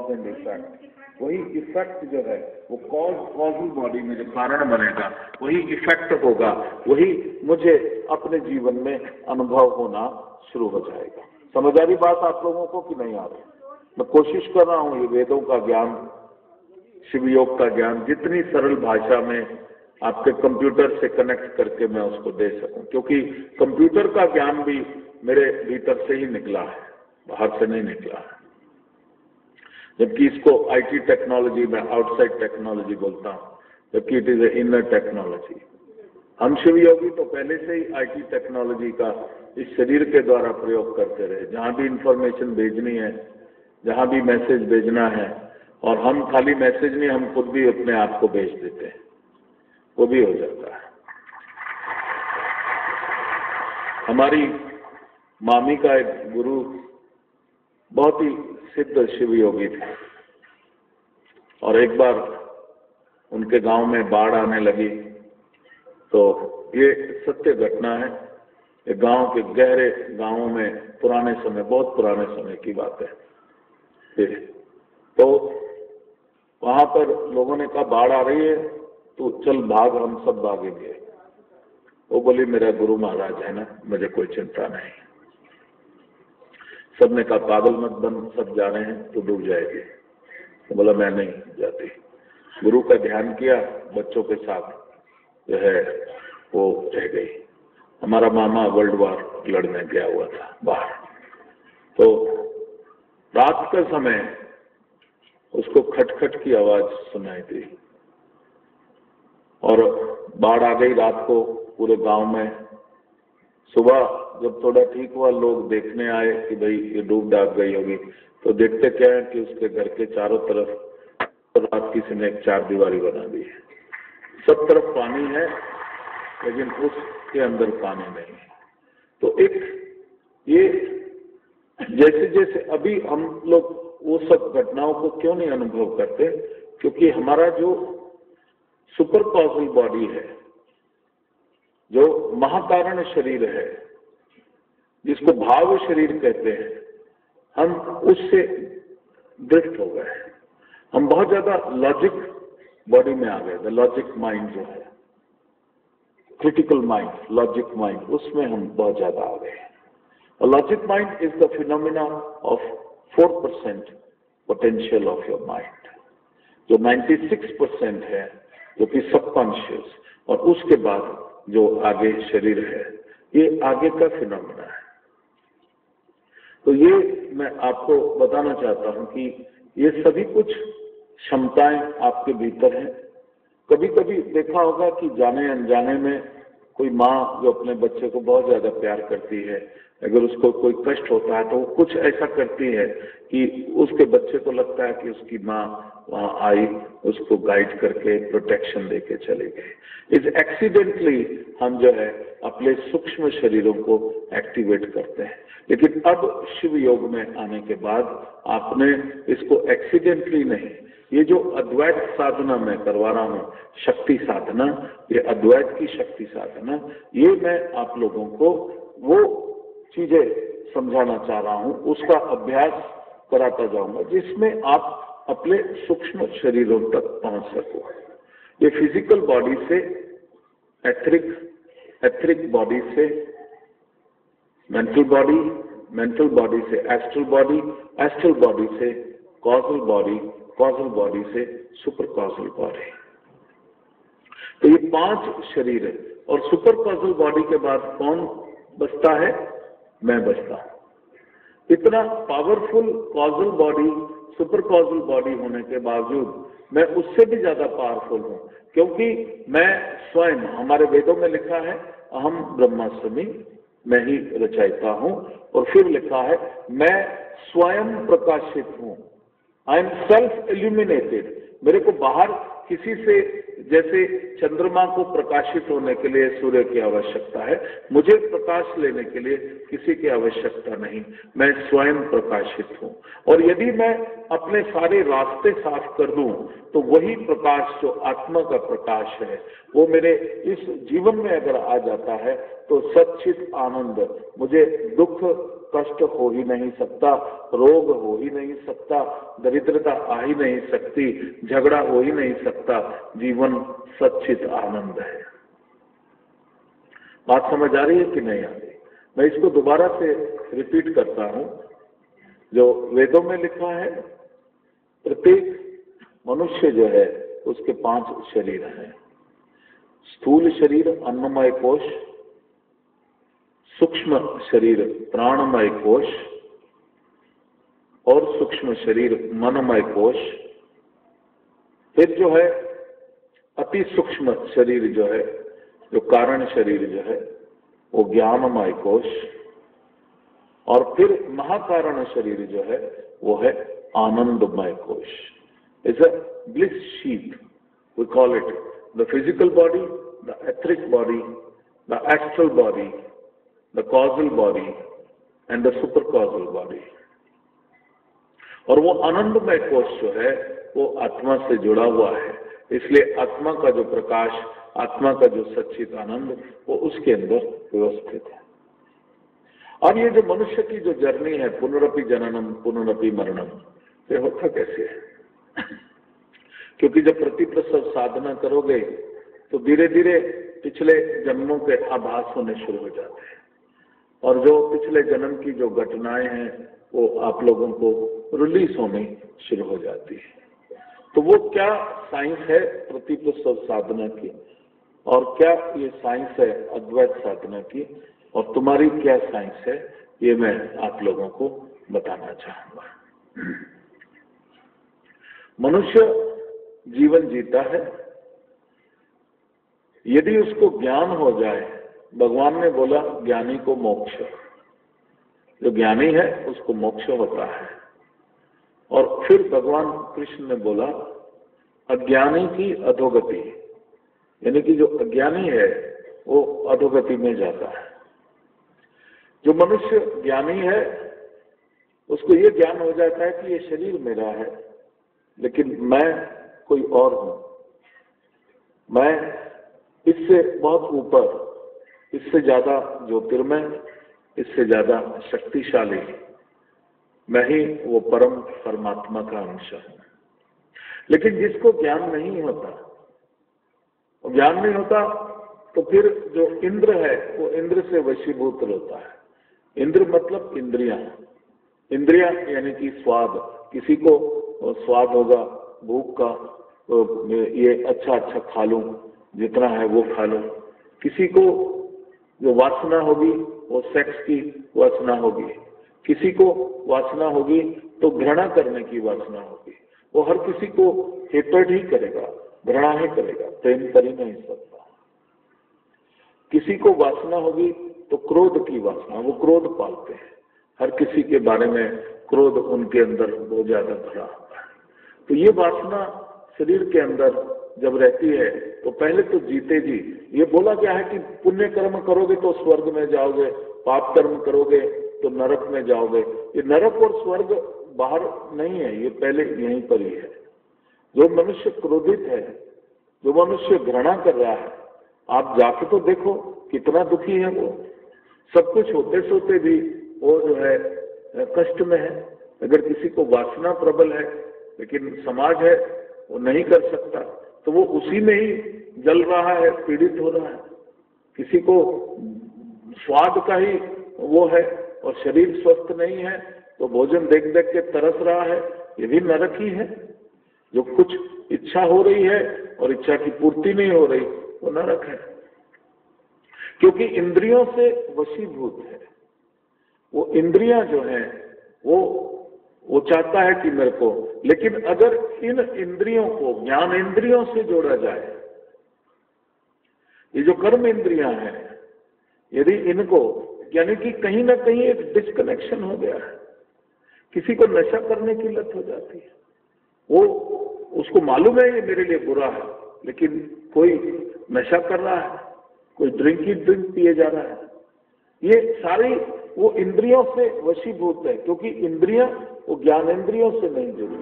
Cause and effect, वही effect जो है वो कॉजल बॉडी में जो कारण बनेगा वही इफेक्ट होगा, वही मुझे अपने जीवन में अनुभव होना शुरू हो जाएगा। समझ आ रही बात आप लोगों को कि नहीं आ रही? मैं कोशिश कर रहा हूँ ये वेदों का ज्ञान, शिव योग का ज्ञान जितनी सरल भाषा में आपके कंप्यूटर से कनेक्ट करके मैं उसको दे सकूं, क्योंकि कंप्यूटर का ज्ञान भी मेरे भीतर से ही निकला है, बाहर से नहीं निकला है। जबकि इसको आईटी टेक्नोलॉजी में आउटसाइड टेक्नोलॉजी बोलता हूं, जबकि it is a inner technology. हम शिव योगी तो पहले से ही आईटी टेक्नोलॉजी का इस शरीर के द्वारा प्रयोग करते रहे। जहां भी इंफॉर्मेशन भेजनी है, जहां भी मैसेज भेजना है, और हम खाली मैसेज नहीं, हम खुद भी अपने आप को भेज देते हैं, वो भी हो जाता है। हमारी मामी का एक गुरु बहुत ही सिद्ध शिव योगी थे, और एक बार उनके गांव में बाढ़ आने लगी। तो ये सत्य घटना है, ये गांव के गहरे गांवों में पुराने समय, बहुत पुराने समय की बात है। तो वहां पर लोगों ने कहा बाढ़ आ रही है तो चल भाग, हम सब भागेंगे। वो बोली मेरा गुरु महाराज है ना, मुझे कोई चिंता नहीं। सबने कहा पागल मत बन, सब जा रहे हैं तो डूब जाएगी। तो बोला मैं नहीं जाती। गुरु का ध्यान किया, बच्चों के साथ जो है वो रह गई। हमारा मामा वर्ल्ड वॉर लड़ने गया हुआ था बाहर। तो रात का समय उसको खटखट की आवाज सुनाई दी, और बाढ़ आ गई रात को पूरे गांव में। सुबह जब थोड़ा ठीक हुआ, लोग देखने आए कि भाई ये डूब डाब गई होगी। तो देखते क्या है कि उसके घर के चारों तरफ रात किसी ने एक चारदीवारी बना दी है। सब तरफ पानी है लेकिन उसके अंदर पानी नहीं है। तो एक ये जैसे जैसे अभी हम लोग वो सब घटनाओं को क्यों नहीं अनुभव करते, क्योंकि हमारा जो सुपर कॉजल बॉडी है, जो महाकारण शरीर है, जिसको भाव शरीर कहते हैं, हम उससे ड्रिफ्ट हो गए। हम बहुत ज्यादा लॉजिक बॉडी में आ गए। द लॉजिक माइंड जो है, क्रिटिकल माइंड, लॉजिक माइंड, उसमें हम बहुत ज्यादा आ गए। Logic mind is the phenomena of 4% potential of your mind, जो 96% है जो कि सबकॉन्शियस, और उसके बाद जो आगे शरीर है, ये आगे का फिनोमिना है। तो ये मैं आपको बताना चाहता हूं कि ये सभी कुछ क्षमताएं आपके भीतर हैं। कभी कभी देखा होगा कि जाने अनजाने में कोई माँ जो अपने बच्चे को बहुत ज्यादा प्यार करती है, अगर उसको कोई कष्ट होता है तो वो कुछ ऐसा करती है कि उसके बच्चे को लगता है कि उसकी माँ वहां आई, उसको गाइड करके प्रोटेक्शन देके चली गई। इस एक्सीडेंटली हम जो है अपने सूक्ष्म शरीरों को एक्टिवेट करते हैं। लेकिन अब शिव योग में आने के बाद आपने इसको एक्सीडेंटली नहीं, ये जो अद्वैत साधना मैं करवा रहा हूँ, शक्ति साधना, ये अद्वैत की शक्ति साधना, ये मैं आप लोगों को वो चीजें समझाना चाह रहा हूँ, उसका अभ्यास कराता जाऊंगा जिसमें आप अपने सूक्ष्म शरीरों तक पहुंच सको। ये फिजिकल बॉडी से एथरिक बॉडी से मेंटल बॉडी, मेंटल बॉडी से एस्ट्रल बॉडी, एस्ट्रल बॉडी से कॉजल बॉडी, कॉजल बॉडी से सुपर कॉजल बॉडी। तो ये 5 शरीर है। और सुपर कॉजल बॉडी के बाद कौन बचता है? मैं बचता हूं। इतना powerful causal body, super causal body होने के बावजूद मैं उससे भी ज्यादा पावरफुल हूं, क्योंकि मैं स्वयं, हमारे वेदों में लिखा है अहम ब्रह्मास्मि, मैं ही रचयिता हूं, और फिर लिखा है मैं स्वयं प्रकाशित हूं। I am self illuminated. मेरे को बाहर किसी से, जैसे चंद्रमा को प्रकाशित होने के लिए सूर्य की आवश्यकता है, मुझे प्रकाश लेने के लिए किसी की आवश्यकता नहीं, मैं स्वयं प्रकाशित हूं। और यदि मैं अपने सारे रास्ते साफ कर दूं तो वही प्रकाश जो आत्मा का प्रकाश है वो मेरे इस जीवन में अगर आ जाता है तो सच्चित आनंद, मुझे दुख कष्ट हो ही नहीं सकता, रोग हो ही नहीं सकता, दरिद्रता आ ही नहीं सकती, झगड़ा हो ही नहीं सकता। जीवन सच्चित आनंद है। बात समझ आ रही है कि नहीं आ रही? मैं इसको दोबारा से रिपीट करता हूं, जो वेदों में लिखा है। प्रत्येक मनुष्य जो है उसके 5 शरीर हैं। स्थूल शरीर अन्नमय कोश, सूक्ष्म शरीर प्राणमय कोश, और सूक्ष्म शरीर मनमय कोश। फिर जो है अति सूक्ष्म शरीर जो है, जो कारण शरीर जो है, वो ज्ञानमय कोश। और फिर महाकारण शरीर जो है वो है आनंदमय कोश। It's a bliss sheath, we call it the physical body, the etheric body, the astral body, the causal body and the super causal body. और वो आनंदमय कोश जो है वो आत्मा से जुड़ा हुआ है, इसलिए आत्मा का जो प्रकाश, आत्मा का जो सच्चित आनंद, वो उसके अंदर व्यवस्थित है। अब ये जो मनुष्य की जो जर्नी है, पुनरपि जननम पुनरपि मरणम, ये होता कैसे है? क्योंकि जब प्रतिप्रसव साधना करोगे तो धीरे धीरे पिछले जन्मों के आभास होने शुरू हो जाते हैं, और जो पिछले जन्म की जो घटनाएं हैं वो आप लोगों को रिलीज होनी शुरू हो जाती है। तो वो क्या साइंस है प्रतिप्रसव साधना की, और क्या ये साइंस है अद्वैत साधना की, और तुम्हारी क्या साइंस है, ये मैं आप लोगों को बताना चाहूंगा। मनुष्य जीवन जीता है, यदि उसको ज्ञान हो जाए, भगवान ने बोला ज्ञानी को मोक्ष, जो ज्ञानी है उसको मोक्ष होता है। और फिर भगवान कृष्ण ने बोला अज्ञानी की अधोगति, यानी कि जो अज्ञानी है वो अधोगति में जाता है। जो मनुष्य ज्ञानी है उसको ये ज्ञान हो जाता है कि ये शरीर मेरा है, लेकिन मैं कोई और हूं, मैं इससे बहुत ऊपर, इससे ज्यादा ज्योतिर्मय, इससे ज्यादा शक्तिशाली, मैं ही वो परम परमात्मा का अंश हूं। लेकिन जिसको ज्ञान नहीं होता, ज्ञान नहीं होता तो फिर जो इंद्र है वो इंद्र से वशीभूत होता है। इंद्र मतलब इंद्रियां, इंद्रियां यानी कि स्वाद। किसी को स्वाद होगा भूख का, तो ये अच्छा खा लूं, जितना है वो खा लूं। किसी को जो वासना होगी वो सेक्स की वासना होगी, किसी को वासना होगी तो घृणा करने की वासना होगी। वो हर किसी को हेटर्ड ही करेगा, घृणा ही करेगा, प्रेम कर ही नहीं सकता। किसी को वासना होगी तो क्रोध की वासना, वो क्रोध पालते हैं। हर किसी के बारे में क्रोध उनके अंदर बहुत ज्यादा भरा होता है। तो ये वासना शरीर के अंदर जब रहती है तो पहले तो जीते जी ये बोला गया है कि पुण्य कर्म करोगे तो स्वर्ग में जाओगे, पाप कर्म करोगे तो नरक में जाओगे। ये नरक और स्वर्ग बाहर नहीं है, ये पहले यहीं पर ही है। जो मनुष्य क्रोधित है, जो मनुष्य घृणा कर रहा है, आप जाके तो देखो कितना दुखी है वो। सब कुछ होते सोते भी वो जो है कष्ट में है। अगर किसी को वासना प्रबल है लेकिन समाज है वो नहीं कर सकता, तो वो उसी में ही जल रहा है, पीड़ित हो रहा है। किसी को स्वाद का ही वो है और शरीर स्वस्थ नहीं है तो भोजन देख देख के तरस रहा है, ये भी नरक ही है। जो कुछ इच्छा हो रही है और इच्छा की पूर्ति नहीं हो रही वो नरक है, क्योंकि इंद्रियों से वशीभूत है। वो इंद्रियां जो है वो चाहता है कि मेरे को, लेकिन अगर इन इंद्रियों को ज्ञान इंद्रियों से जोड़ा जाए, ये जो कर्म इंद्रियां हैं, यदि इनको यानी कि कहीं ना कहीं एक डिस्कनेक्शन हो गया है। किसी को नशा करने की लत हो जाती है, वो उसको मालूम है ये मेरे लिए बुरा है, लेकिन कोई नशा कर रहा है, कोई ड्रिंक पिए जा रहा है। ये सारी वो इंद्रियों से वशीभूत है, क्योंकि इंद्रियां वो ज्ञान इंद्रियों से नहीं जुड़ी।